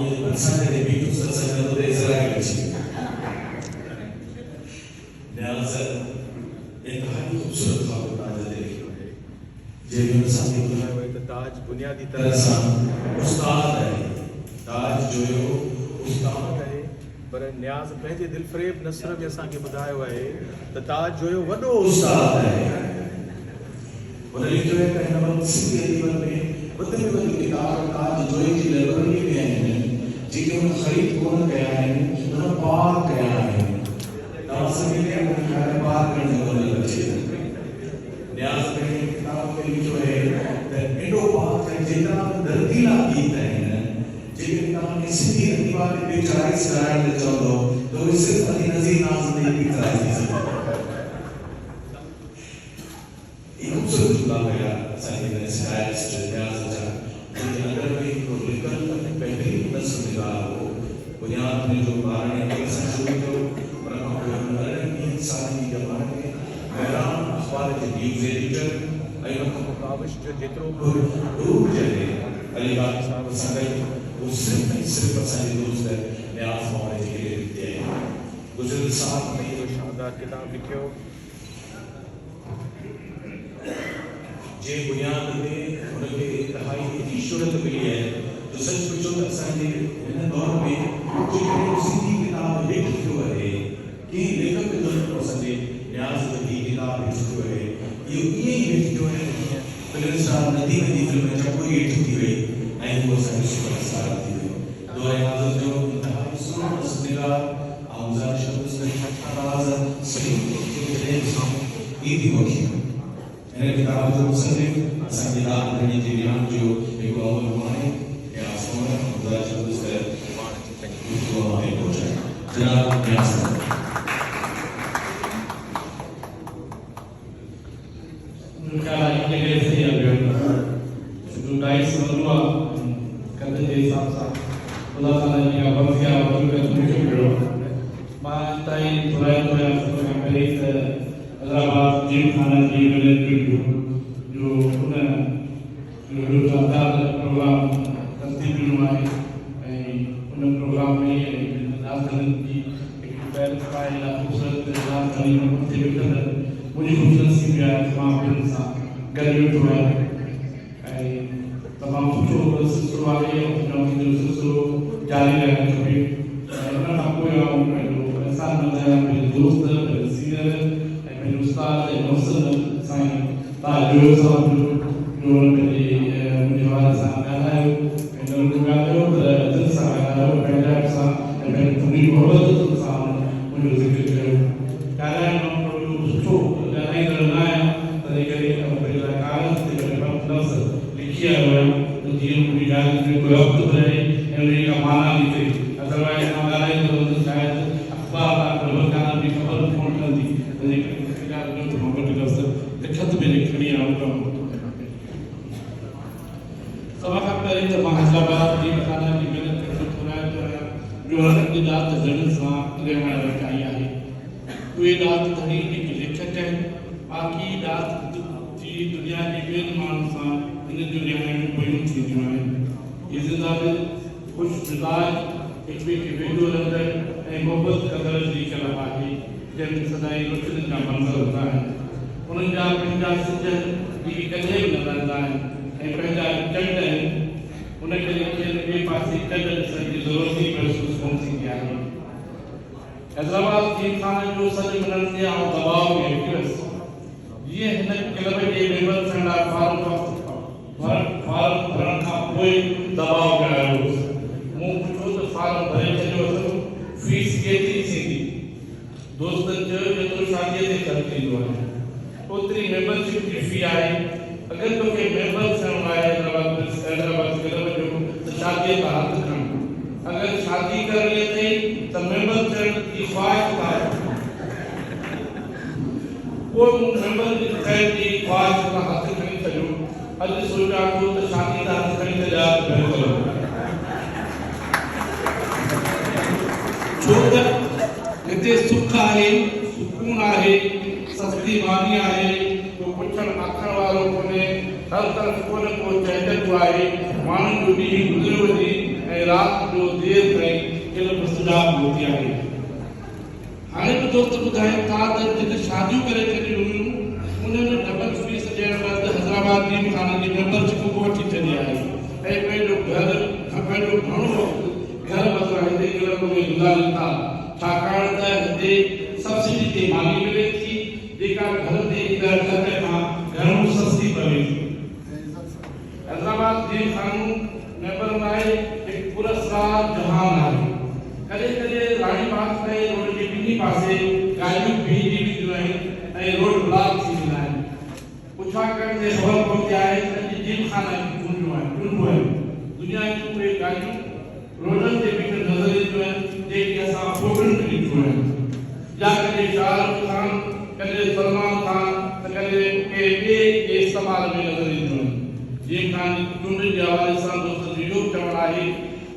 आऊं असांजे बीठो सत्संग तो इज़राइल अची न्याज़ इंतहाई खूबसूरत ख्वाब ताज देखियो जंहिंमें असांखे ॿुधायो आहे त ताज बुनियादी तरह सां उस्ताद आहे ताज जो उस्ताद आहे पर न्याज़ पंहिंजे दिलफ़रेब नसर में असांखे ॿुधायो आहे त ताज जो वॾो उस्ताद आहे हुन लिखियो आहे त हिन वक़्तु सिंधी अदब में वॾे में वॾी किताब ताज जो जी लाइब्रेरी में आहिनि जेके हुन ख़रीद कोन कया आहिनि हुन पार कया आहिनि तव्हां सभिनी खे हुन पार करण जो ज़रूरत अचे न्याज़ पंहिंजे किताब में लिखियो आहे त एॾो पार आहे जेतिरा दर्दीला गीत आहिनि जेके तव्हांखे सिंधी अदब में पिक्चराइज़ कराइण लाइ चवंदो त उहे सिर्फ़ु अली नज़ीर नाज़ ते पिक्चराइज़ थी सघे खूबसूरत जुमला हुआ असांजे स्टाइलिस्ट न्याज़ जा जंहिंजे अंदरि में हिकिड़ो लिखल बहितरीन नस्ल निगार हो बुनियाद में जो ॿारहं अप्रैल सां शुरू कयो पर खां पोइ हुन 20 साल जी ज़माने में बहराम अख़बार जे न्यूज़ एडिटर ऐं हुन खां पोइ काविश जो जेतिरो बि रूप आहे अली बाग़ साहिब सां गॾु उहो सिर्फ़ु ऐं सिर्फ़ु असांजे दोस्त न्याज़ मोहम्मद जे करे लिखी आहे गुज़िरियल साल में इहो शानदार किताब लिखियो जे बुनियाद में उनके इंतहाई एॾी शोहरत मिली है तो सच पुछो त असांजे हिन दौर में जेकॾहिं सिंधी किताब हेठि थियो आहे कंहिं लेखक जो असांजे न्याज़ जी किताब हेठि थियो आहे इहो ईअं ई हेठि थियो आहे जीअं फिल्म स्टार नदी नदी फिल्म जा कोई हेठि थी वई ऐं उहो असांजो सुपरस्टार थी वियो दुआ आज़म जो इंतहाई सुहिणो नस्ल निगार ऐं ज़ार शब्द से राज़ सलीम जे साम्हूं ईदी वठी मेरे किताब जो मुसन्निफ असांजे रात घणी जे बयान जो हिकु अवल आहे या सोना खुदा शब्द से दुआ में पहुंचा जनाब न्याज़ उनका इंटीग्रेट से अभियान शुरू डाइस मनुआ करते के हिसाब से खुदा ताला ने का बख्शिया और के तुझे करो मां ताई थोड़ा थोड़ा पहले हैदराबाद जिम खाना जी मैनेजमेंट जो उन जो शानदार प्रोग्राम तस्दीक नुमाई उन प्रोग्राम में नाज़रन की एक पैर फाइल खूबसूरत नाम करी मुझे बिल्कुल मुझे खूबसूरत सी प्यार तमाम फिल्म सा गरीब हुआ तमाम सुठो सिलसिलो आहे जो सिलसिलो जारी रहना चाहिए उन खां पोइ पंहिंजो इंसान नज़र पंहिंजे दोस्त पंहिंजे सीनियर उस्ताद मौसम साईं ताजो साहब जो मुझे वाला साहब ॻाल्हायो ॻाल्हायो पर दिलि सां ॻाल्हायो पंहिंजा सां ऐं पंहिंजी पूरी मोहबत सां मुंहिंजो ज़िक्र कयो ॻाल्हाइण खां पोइ सुठो ॻाल्हाईंदड़ न आहियां तंहिं करे पंहिंजे कागज़ ते लफ़्ज़ लिखी आयो आहियां जीअं मुंहिंजी ॻाल्हि में कोई वक़्तु रहे ऐं उन का माना निकिरे अदरवाइज़ मां ॻाल्हाईंदो त शायदि अख़बार ख़बर बि ख़बर कोन कंदी तंहिं करे खत में लिखनी आऊंगा सभा खां पहिरीं त मां हैदराबाद जी खाना जी महिनत खे थोरायो जो हर रात जड़न सां रहण रखाई आहे उहे रात घणी हिकु लेखक आहिनि बाक़ी रात जी दुनिया जे ॿियनि माण्हुनि सां हिन जूं रिहायूं पयूं थींदियूं आहिनि इहे ज़िंदगी ख़ुशि मिज़ाज हिक ॿिए खे वेझो रहंदड़ ऐं मोहबत कंदड़ जी कला आहे जंहिंमें सदाईं रोशनी जा मंज़र हूंदा आहिनि उन्हनि जा पंहिंजा सिज जेके कॾहिं बि न रहंदा आहिनि ऐं पंहिंजा चंड आहिनि उनखे लिखियल ॿिए पासे चंड ॾिसण जी ज़रूरत ई महसूसु कोन थींदी आहे हैदराबाद जी खान जो सॼो मिलण ते आउं दबाव में वेठी हुअसि जीअं हिन क्लब जे मेंबर थियण लाइ फार्म भरण खां पोइ दबाव करायो मूं पुछियो त फार्म भरे छॾियो अथव फीस केतिरी थींदी दोस्तनि चयो जेतिरो शादीअ ते ख़र्चु थींदो आहे ओतिरी मेंबरशिप जी फी आहे अगर तोखे मेंबर थियणो आहे हैदराबाद क्लब जो त शादीअ खां हथु खण अगर शादी करणी अथई त मेंबर थियण जी ख़्वाहिश आहे कोई मेंबर थियण जी ख़्वाहिश खां हथु खणी छॾियो अॼु सोचां थो त शादी खां हथु खणी छॾिया त बहितर छो त हिते सुख आहे सुकून आहे सस्ती मानी आहे को पुछण आखण वारो कोन्हे हर तरफ़ को न को चहचंदो आहे माण्हुनि जो ॾींहुं गुज़रियो वञे ऐं रात जो देर ताईं इल्मु सुजाब होती आहे। हाणे बि दोस्त ॿुधाइनि था त जेके शादियूं करे छॾियूं हुयूं उन्हनि डबल फीस ॾियण बैदि हैदराबाद जीमखाने जी मेंबरशिप को वठी छॾी आहे ऐं पंहिंजो घणो घर वरितो हिते क्लब में गुज़ारनि था, छाकाणि त हिते सब्सिडी ते माली मिले थी जेका घर ते ईंदड़ ख़र्च खां घणो सस्ती पवे थी। हैदराबाद जीमखानो मेंबर आहे हिकु पुरस्कार जहान आहे। कॾहिं कॾहिं राणी बाग ताईं रोड जे ॿिन्ही पासे गाॾियूं बीहजी वेंदियूं आहिनि ऐं रोड ब्लॉक थी वेंदा आहिनि। पुछा करण ते ख़बर पवंदी आहे त जीमखाना टूंडियूं आहिनि। दुनिया जूं उहे गाॾियूं रोडनि ते बीठल नज़र ईंदियूं आहिनि जेके असां फोटुनि में ॾिठियूं आहिनि। या कॾहिं शाहरुख खान, कॾहिं सलमान खान, त कॾहिं के ॿिए जे इस्तेमाल में नज़र ईंदियूं आहिनि। जीमखाने जी चूंडनि जे हवाले सां दोस्तनि जो इहो चवणु आहे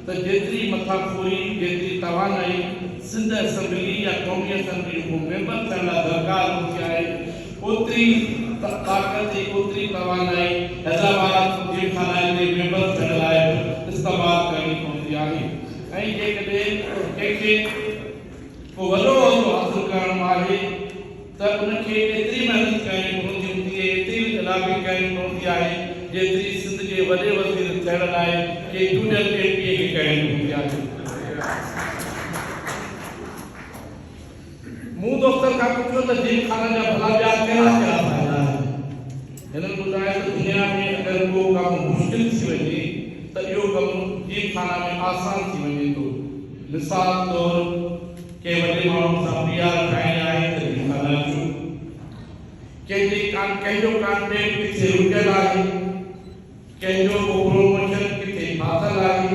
त जेतिरी मथाखोरी, जेतिरी तवानाई सिंध असेंबली या क़ौमी असेंबली को मेंबर थियण लाइ दरकार हूंदी आहे, ओतिरी ताक़त, ओतिरी तवानाई हैदराबाद जीमखाने जे मेंबर थियण लाइ इस्तेमाल करणी पवंदी आहे। ऐं जेकॾहिं कंहिंखे को वॾो उहिदो हासिल करणो आहे त उनखे एतिरी महिनत करणी पवंदी हूंदी आहे, एतिरी इलाही करणी पवंदी आहे जेतिरी सिंध जे वॾे वज़ीर थियण लाइ के चूंडियल एमपीअ खे करणी हूंदी आहे। मूं दोस्तनि खां पुछियो त जीमखाने जा भला ॿिया कहिड़ा कहिड़ा फ़ाइदा आहिनि। हिननि ॿुधायो त दुनिया में अगरि को कमु मुश्किल थी वञे त इहो कमु जीमखाना में आसान थी वञे थो। मिसाल तौरु के वॾे माण्हू सां पीआर ठाहिणी आहे त जीमखाना अचो। कंहिंजो कॉन्ट्रेक्ट किथे रुकियल आहे, कंहिंजो को प्रोमोशन किथे फाथल आहे,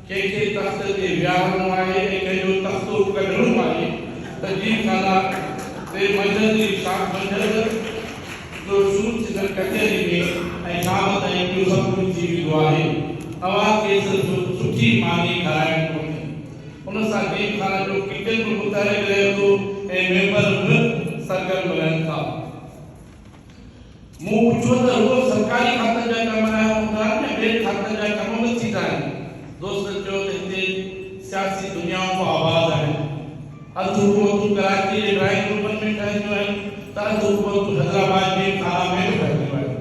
कंहिंखे तख़्त ते विहारणो आहे ऐं कंहिंजो तख़्तो कढणो आहे त जीमखाना ते मंझंदि जो शुरू थींदड़ कचहरी में ऐं शाम ताईं इहो सभु कुझु थी वेंदो आहे। अवां खे सिर्फ़ु सुठी मानी खाराइणी पवंदी। उन सां जीमखाना जो किचन बि मुतहरिक रहे थो ऐं मेंबर बि सरगर्म रहनि था। मूं पुछियो त रुॻो सरकारी खातनि जा कम हूंदा आहिनि या ॿिए खातनि जा कम बि थींदा आहिनि। दोस्त चयो त हिते सियासी दुनियाऊं बि आबाद आहिनि। अधु हुकूमतूं कराची जे ड्राइंग रूमनि में ठहंदियूं आहिनि त अधु हुकूमतूं हैदराबाद जीमखाना में बि ठहंदियूं आहिनि।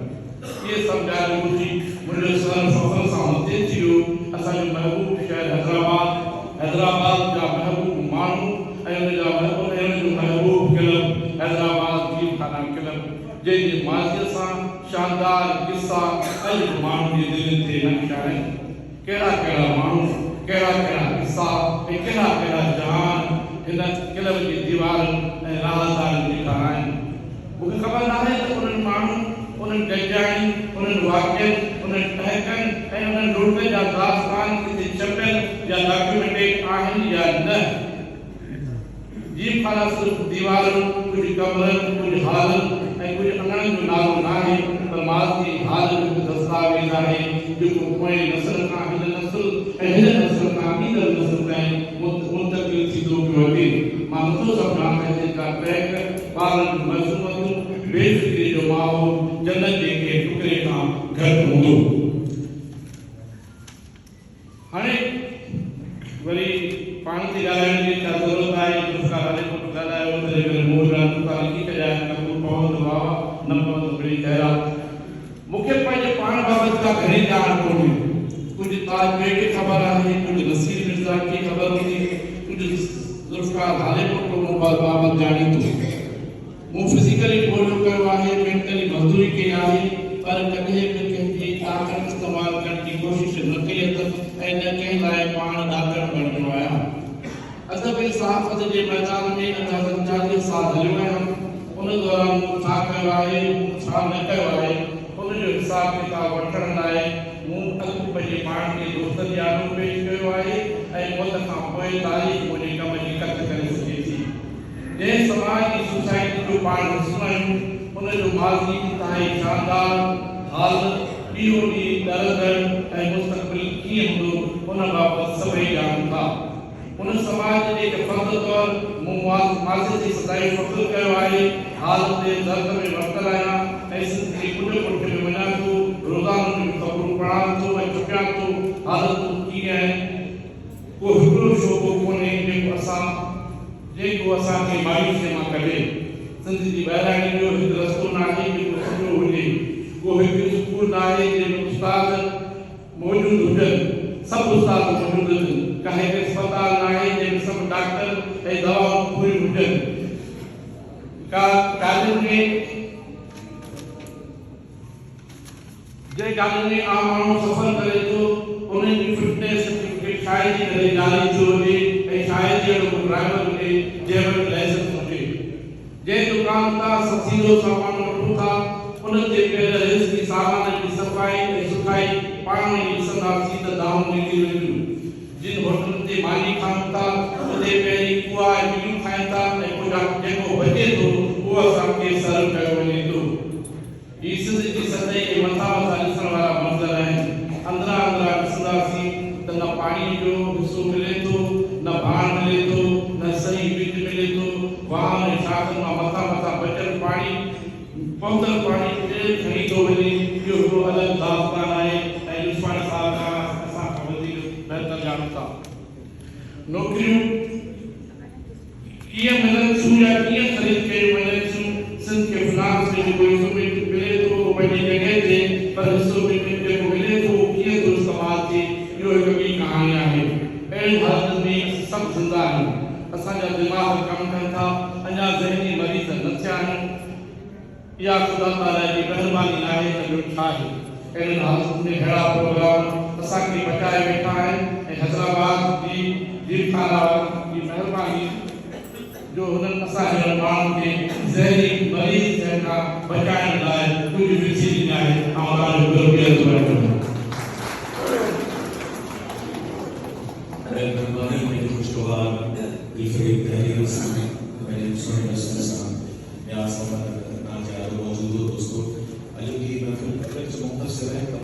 इहे सभु ॻाल्हियूं ॿुधी मुंहिंजो सर फ़ख्र सां मथे थी वियो। असांजो महबूब शहर हैदराबाद जा महबूब माण्हू ऐं उनजो महबूब क्लब हैदराबाद जीमखाना क्लब जंहिंजे माज़ीअ सां शानदार किस्सा अॼु बि माण्हुनि जी दिलनि ते नक्श आहिनि। कहिड़ा कहिड़ा माण्हू, कहिड़ा कहिड़ा किस्सा ऐं कहिड़ा कहिड़ा जहान हिन क्लब जी दीवारनि ऐं राहदारनि ॾिठा आहिनि। मूंखे ख़बर नाहे त उन्हनि माण्हुनि, उन्हनि गजाइनि, उन्हनि वाक़िअनि, उन्हनि टहकनि ऐं उन्हनि रुॻनि जा दास्तान किथे छपियल या डॉक्यूमेंटेड आहिनि या न। जीमखाना सिर्फ़ु दीवारनि, कुझु कमरनि, कुझु हालनि ऐं कुझु अङणनि जो नालो नाहे, पर माज़ी हाल जो हिकु दस्तावेज़ आहे जेको पोएं नस्ल खां हिन नस्ल ऐं हिन नस्ल खां ईंदड़ नस्ल ताईं मुंतक़िल थींदो पियो वञे। मां नथो सम्झां त हिते का ट्रैक, ॿारनि जूं मज़मूतूं, बेफ़िक्री जो माहौल जन्नत जे के टुकड़े खां घटि हूंदो। हाणे वरी पाण ते ॻाल्हाइण जी छा ज़रूरत आहे? ॻाल्हायो मूंखे पंहिंजे पाण बाबति का घणी ॼाण कोन्हे। कुझु ताजवे खे ख़बर आहे, कुझु नसीर मिर्ज़ा खे ख़बर हूंदी, कुझु ज़ुल्फ़कार हालेपुर को बाबति ॼाणी थो। मूं फिज़िकली ॻोल्हियो कयो आहे, मेंटली मज़दूरी कई आहे, पर कॾहिं बि कंहिंजी ताक़त इस्तेमालु करण जी कोशिशि न कई अथसि ऐं न कंहिं लाइ पाण ॾाकण बणियो आहियां। अदब ऐं सहाफ़त जे मैदान में 40 साल हलियो आहियां। उन दौरान मूं छा कयो आहे, छा न कयो आहे, उनजो हिसाब किताब वठण लाइ मूं अॻु पंहिंजे पाण खे दोस्तनि जे आम्हूं पेश कयो आहे ऐं मौत खां पोइ तारीख़ मुंहिंजे कम जी कत करे सघे थी। जंहिं समाज जी सोसाइटी जो पाण ॾिसंदा आहियूं उनजो माज़ी इंतिहाई शानदार, हाल ॾींहों ॾींहुं डरंदड़ ऐं मुस्तक़बिल कीअं हूंदो उन बाबति सभई ॼाणनि था। उन समाज जे हिकु फ़र्द तौरु मूं माज़ी जी सदाई फ़ख्रु कयो आहे। हाल ते दर्द में वरितल आहियां ऐं सिंध जी कुझु पुठ में वञां थो, रोज़ानो जूं ख़बरूं पढ़ां थो ऐं चुकियां थो हालतूं कीअं आहिनि। को हिकिड़ो शोबो कोन्हे जेको असांखे मायूसीअ मां कढे। सिंध जी बहिराणी जो हिकु रस्तो न आहे जेको सुठो हुजे, को हिकु स्कूल न आहे जंहिंमें उस्ताद मौजूदु हुजनि, सभु उस्ताद मौजूदु आहिनि, का हिकु अस्पताल न आहे जंहिंमें सभु डॉक्टर ऐं दवाऊं पूरी हुजनि, का कॉलेज में जंहिं कॉलेज में आम माण्हू सफ़र करे थो उन्हनि जी फिटनेस सर्टिफिकेट शायदि ई करे जारी थियो हुजे ऐं शायदि ई अहिड़ो ड्राइवर हुजे जंहिं वटि लाइसेंस हुजे। जंहिं दुकान तां सस्तीलो सामान वठूं था उन्हनि जे पहिरियों रिज़्क़ी सामान जी सफ़ाई ऐं सुठाई पाण ई ॾिसंदासीं त दाऊं निकिरी वेंदियूं। जिन होटलनि ते मानी खाऊं था उते पहिरीं कुआ ऐं मीलियूं खाइनि था ऐं पोइ जेको बचे थो उहो असांखे सर्व कयो वञे थो। ही सिंध जी सतह जे मथां ॾिसण वारा मंज़र आहिनि। अंदरां ॾिसंदासीं त न पाणी जो हिसो मिले थो, न भाण मिले थो, न सही बिज मिले थो। वाहन ऐं शाखनि मां मथां बचियल पाणी पहुतल पाणी केरु खणी थो वञे, इहो हिकिड़ो अलॻि दास्तान आहे ऐं इरफान साहब खां असां खां वधीक बहितर ॼाणूं था। नौकरियूं कीअं मिलनि थियूं या कीअं ख़रीद कयूं वञनि थियूं, सिंध खे फिनांस में जेको हिसो मिले थो पंहिंजी जॻह ते, पर हिसो जेको मिले थो कीअं थो इस्तेमालु थिए, इहो हिकु ॿी कहाणी आहे। अहिड़ियूं हालतुनि में सभु ज़िंदा आहिनि, असांजा दिमाग़ कमु कनि था, अञा ज़हनी मरीज़ न थिया आहिनि। इहा ख़ुदा ताला जी महिरबानी आहे त ॿियो छा आहे। अहिड़ियुनि हालतुनि में अहिड़ा प्रोग्राम असांखे बचाए वेठा आहिनि ऐं हैदराबाद जी जीवखाना जी महिरबानी जो हुननि असांजे माण्हुनि खे ज़हनी मरीज़ खां बचाइण लाइ कुझु विझी ॾिनी आहे। खुशगवार दिलफरेब तहरीर